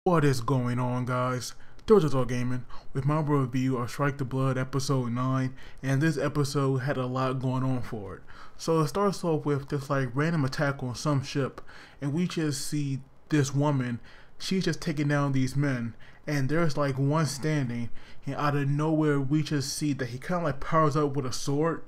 What is going on, guys? Dojo Gaming with my review of Strike the Blood episode 9, and this episode had a lot going on for it. So it starts off with this random attack on some ship, and we just see this woman. She's just taking down these men, and there's one standing, and out of nowhere we just see that he kind of powers up with a sword.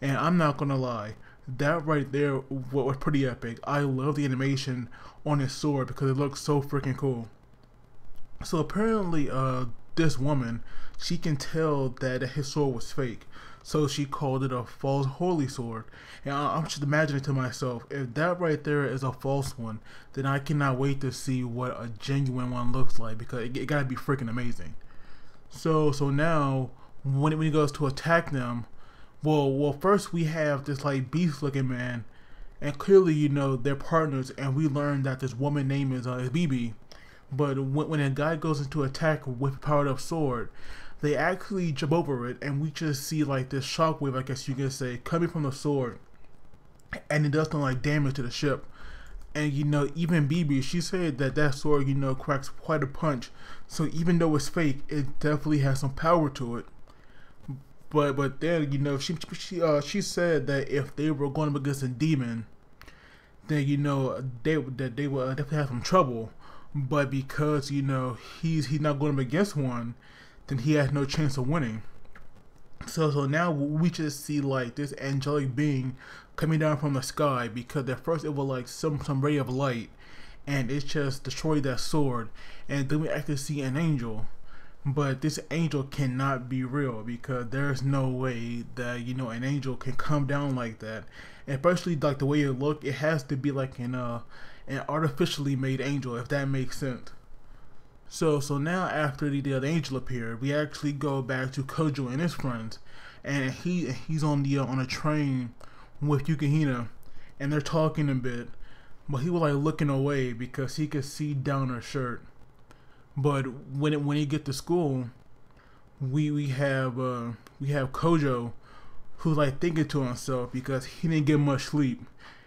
And I'm not gonna lie, that right there was pretty epic. I love the animation on his sword because it looks so freaking cool. So apparently, this woman, she can tell that his sword was fake. So she called it a false holy sword. And I'm just imagining to myself, if that right there is a false one, then I cannot wait to see what a genuine one looks like, because it gotta be freaking amazing. So now, when he goes to attack them, well, first we have this beast looking man, and clearly they're partners, and we learn that this woman name is BB. But when a guy goes into attack with a powered up sword, they actually jump over it, and we just see this shockwave, I guess you could say, coming from the sword, and it does some damage to the ship. And even BB, she said that sword cracks quite a punch. So even though it's fake, it definitely has some power to it. But then she said that if they were going up against a demon, then they would definitely have some trouble. But because he's not going up against one, then he has no chance of winning. So now we just see this angelic being coming down from the sky, because at first it was some ray of light, and it just destroyed that sword. And then we actually see an angel, but this angel cannot be real, because there's no way that an angel can come down like that. And especially the way it looked, it has to be an artificially made angel, if that makes sense. So now after the angel appeared, we actually go back to Kojo and his friends, and he's on a train with Yukihina, and they're talking a bit, but he was looking away because he could see down her shirt. But when he get to school, we have Kojo, who's thinking to himself because he didn't get much sleep.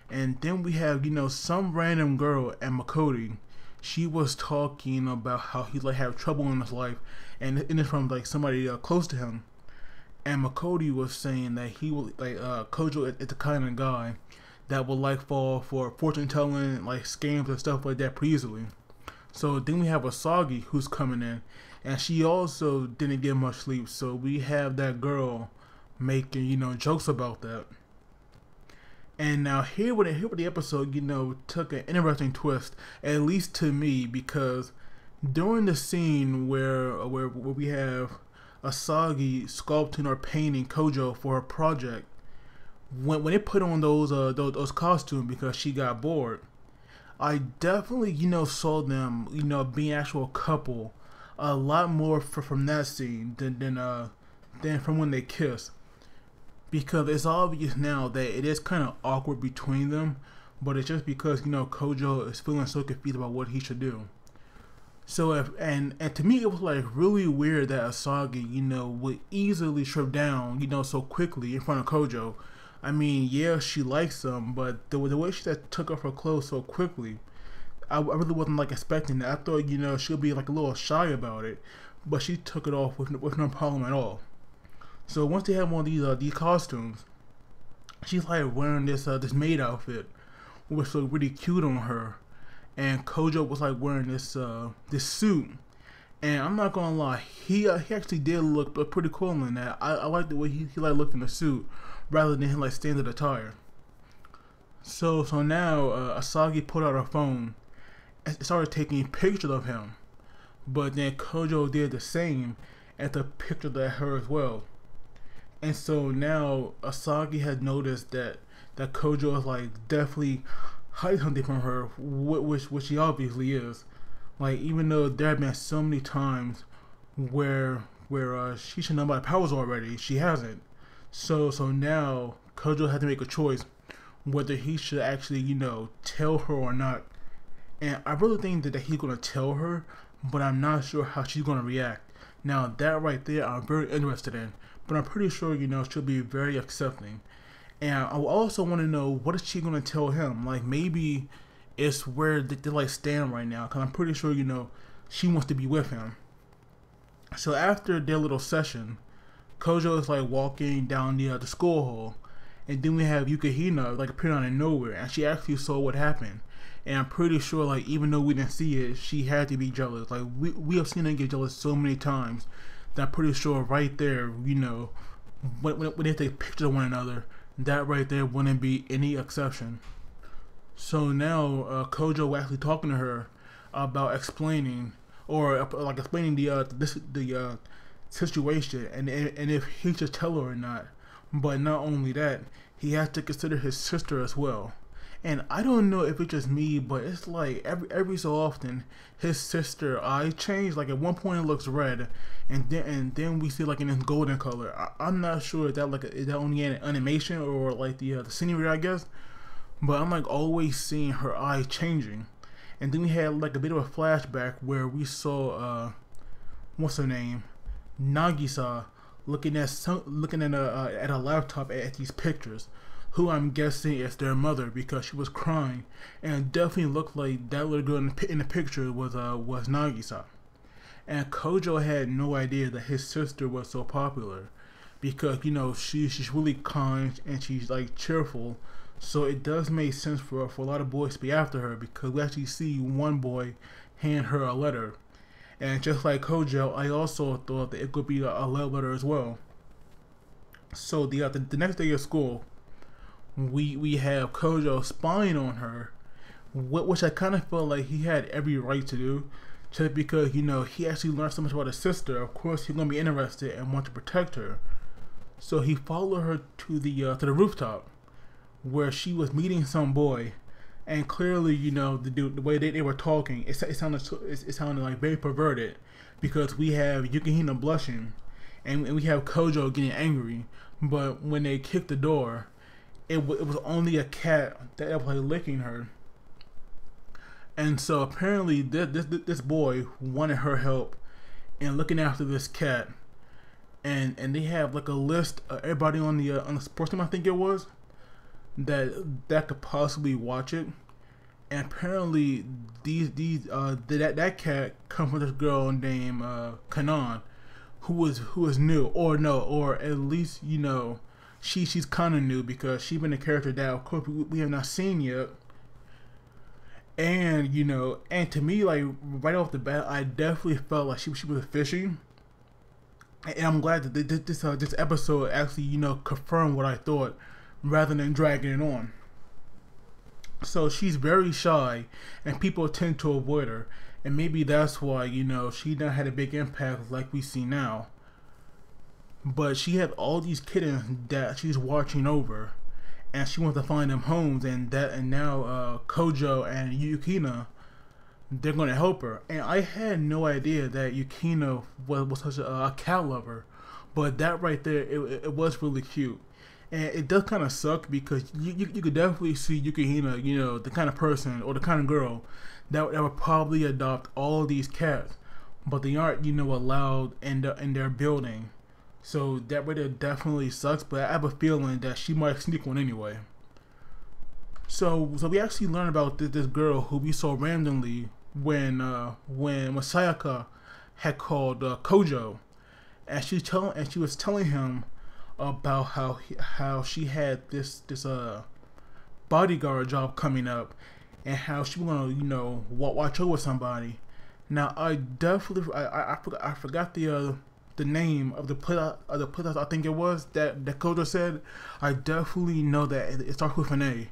And then we have some random girl at Makoti. She was talking about how he have trouble in his life, and it's from somebody close to him. And Makoti was saying that he will Kojo is the kind of guy that will fall for fortune telling, scams and stuff like that pretty easily. So then we have Asagi who's coming in, and she also didn't get much sleep. So we have that girl making jokes about that. And now here where the episode took an interesting twist, at least to me, because during the scene where we have Asagi sculpting or painting Kojo for her project, when they put on those costumes because she got bored, I definitely saw them being an actual couple a lot more from that scene than from when they kiss. Because it's obvious now that it is kind of awkward between them, but it's just because Kojo is feeling so confused about what he should do. So and to me it was really weird that Asagi would easily strip down so quickly in front of Kojo. I mean, yeah, she likes him, but the way she took off her clothes so quickly, I really wasn't expecting that. I thought she'll be a little shy about it, but she took it off with no problem at all. So once they have one of these costumes, she's wearing this maid outfit, which looked really cute on her, and Kojo was wearing this suit. And I'm not gonna lie, he actually did look pretty cool in that. I like the way he looked in the suit rather than his standard attire. So now Asagi pulled out her phone and started taking pictures of him, but then Kojo did the same and took pictures of her as well. And so now Asagi had noticed that Kojo is definitely hiding something from her, which he obviously is. Even though there have been so many times where she should know about powers already, she hasn't. So now Kojo had to make a choice whether he should actually tell her or not. And I really think that he's gonna tell her, but I'm not sure how she's gonna react. Now that right there, I'm very interested in. But I'm pretty sure she'll be very accepting. And I also want to know, what is she gonna tell him? Maybe it's where they stand right now, because I'm pretty sure she wants to be with him. So after their little session, Kojo is like walking down the school hall, and then we have Yukihina like appearing out of nowhere, and she actually saw what happened. And I'm pretty sure, like, even though we didn't see it, she had to be jealous. Like, we have seen her get jealous so many times that I'm pretty sure right there, you know, when they take pictures of one another, that right there wouldn't be any exception. So now Kojo actually talking to her about explaining, or like explaining the situation, and if he should tell her or not. But not only that, he has to consider his sister as well. And I don't know if it's just me, but it's like every so often his sister eye change. Like at one point it looks red, and then we see like in this golden color. I'm not sure if that is that only an animation or like the scenery, I guess. But I'm like always seeing her eye changing. And then we had like a bit of a flashback where we saw what's her name, Nagisa, looking at a laptop at these pictures, who I'm guessing is their mother because she was crying, and it definitely looked like that little girl in the picture was Nagisa. And Kojo had no idea that his sister was so popular, because you know she's really kind and she's like cheerful, so it does make sense for a lot of boys to be after her, because we actually see one boy hand her a letter. And just like Kojo, I also thought that it could be a love letter as well. So the next day of school, we have Kojo spying on her, which I kind of felt like he had every right to do, just because, you know, he actually learned so much about his sister. Of course, he's gonna be interested and want to protect her. So he followed her to the rooftop, where she was meeting some boy, and clearly, you know, the way they were talking, it sounded like very perverted, because we have Yukihina blushing, and we have Kojo getting angry. But when they kicked the door, it was only a cat that was like licking her. And so apparently this boy wanted her help in looking after this cat, and they have like a list of everybody on the sports team, I think it was, that could possibly watch it. And apparently that cat comes from this girl named Kanan, who is new, or at least, you know, she's kind of new, because she's been a character that of course we have not seen yet. And you know, and to me, like right off the bat, I definitely felt like she was fishy. And I'm glad that this episode actually, you know, confirmed what I thought, rather than dragging it on. So she's very shy, and people tend to avoid her, and maybe that's why, you know, she not had a big impact like we see now. But she had all these kittens that she's watching over, and she wants to find them homes, and now Kojo and Yukina, they're gonna help her. And I had no idea that Yukina was such a cat lover, but that right there, it was really cute. And it does kind of suck, because you could definitely see Yukihina, you know, the kind of person or the kind of girl that would probably adopt all these cats, but they aren't, you know, allowed in their building. So that way it definitely sucks, but I have a feeling that she might sneak one anyway. So we actually learn about this girl who we saw randomly when Sayaka had called Kojo, and she was telling him about how she had this bodyguard job coming up, and how she was gonna, you know, watch over somebody. Now I definitely I forgot the name of the place I think it was that Kojo said. I definitely know that it starts with an A,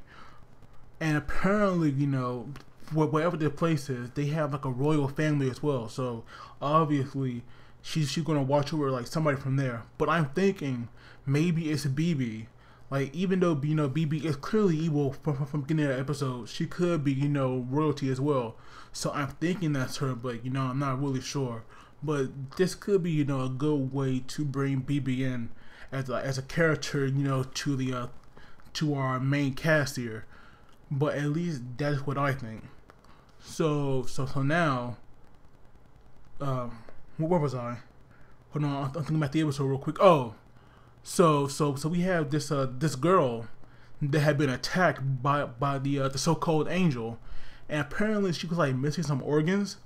and apparently, you know, wherever the place is, they have like a royal family as well. So obviously she's gonna watch over like somebody from there. But I'm thinking maybe it's BB. Like, even though, you know, BB is clearly evil from beginning of the episode, she could be, you know, royalty as well. So I'm thinking that's her, but, you know, I'm not really sure. But this could be, you know, a good way to bring BB in as a character, you know, to our main cast here. But at least that's what I think. So now, where was I? Hold on, I'm thinking about the episode real quick. Oh. So we have this girl that had been attacked by the so-called angel, and apparently she was like missing some organs,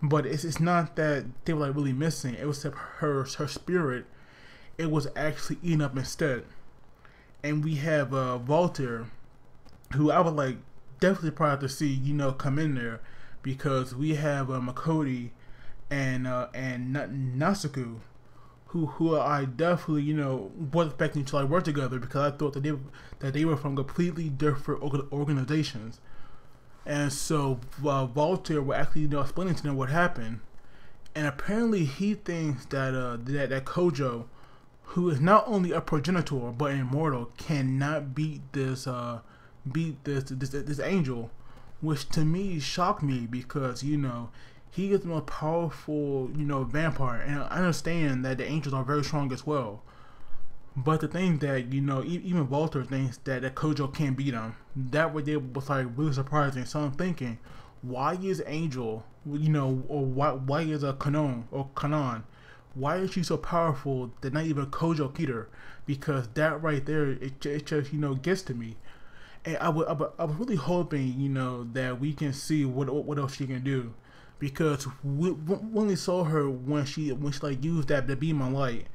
But it's not that they were like really missing. It was that her spirit, it was actually eaten up instead. And we have Walter, who I would like definitely proud to see, you know, come in there, because we have Makodi and Nasuku, who I definitely, you know, was expecting to like work together, because I thought that they were from completely different organizations. And so Walter will actually, you know, explaining to them what happened, and apparently he thinks that that Kojo, who is not only a progenitor but immortal, cannot beat this angel, which to me shocked me, because, you know, he is the most powerful, you know, vampire, and I understand that the angels are very strong as well. But the thing that, you know, even Walter thinks that Kojo can't beat him. That was like really surprising. So I'm thinking, why is Angel, you know, or why is a Kanon, why is she so powerful that not even Kojo beat her? Because that right there, it just, you know, gets to me. And I was really hoping, you know, that we can see what else she can do, because we only saw her when she like used that beam of light.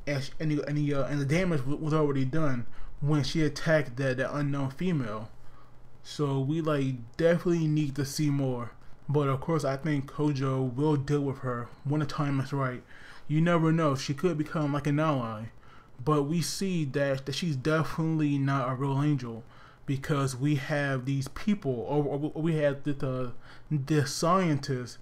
And the damage was already done when she attacked that unknown female. So we like definitely need to see more. But of course, I think Kojo will deal with her when the time is right. You never know; she could become like an ally. But we see that she's definitely not a real angel, because we have these people, or we have the scientists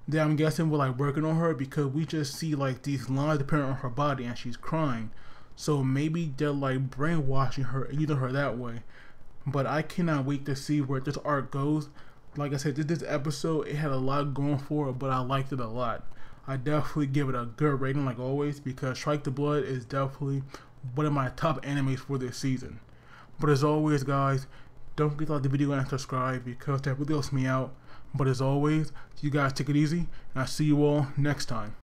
that I'm guessing were like working on her, because we just see like these lines appearing on her body and she's crying. So maybe they're like brainwashing her and using her that way. But I cannot wait to see where this arc goes. Like I said, this episode, it had a lot going for it, but I liked it a lot. I definitely give it a good rating like always, because Strike the Blood is definitely one of my top animes for this season. But as always, guys, don't forget to like the video and subscribe, because that really helps me out. But as always, you guys take it easy, and I'll see you all next time.